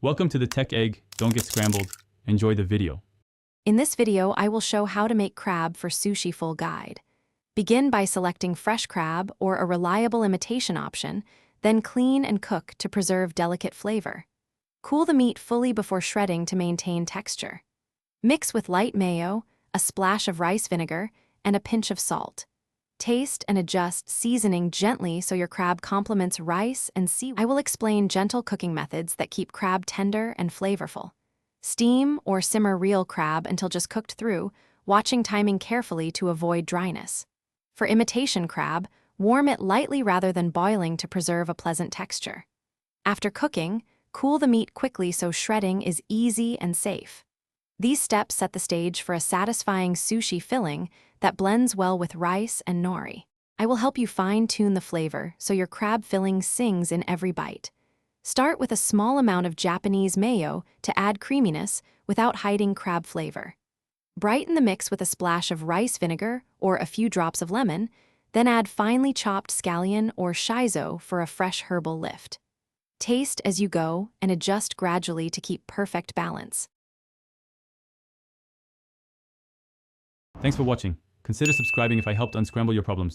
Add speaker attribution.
Speaker 1: Welcome to the Tech Egg. Don't get scrambled. Enjoy the video.
Speaker 2: In this video, I will show how to make crab for sushi full guide. Begin by selecting fresh crab or a reliable imitation option, then clean and cook to preserve delicate flavor. Cool the meat fully before shredding to maintain texture. Mix with light mayo, a splash of rice vinegar, and a pinch of salt. Taste and adjust, seasoning gently so your crab complements rice and seaweed. I will explain gentle cooking methods that keep crab tender and flavorful. Steam or simmer real crab until just cooked through, watching timing carefully to avoid dryness. For imitation crab, warm it lightly rather than boiling to preserve a pleasant texture. After cooking, cool the meat quickly so shredding is easy and safe. These steps set the stage for a satisfying sushi filling that blends well with rice and nori. I will help you fine-tune the flavor so your crab filling sings in every bite. Start with a small amount of Japanese mayo to add creaminess without hiding crab flavor. Brighten the mix with a splash of rice vinegar or a few drops of lemon, then add finely chopped scallion or shiso for a fresh herbal lift. Taste as you go and adjust gradually to keep perfect balance.
Speaker 1: Thanks for watching. Consider subscribing if I helped unscramble your problems.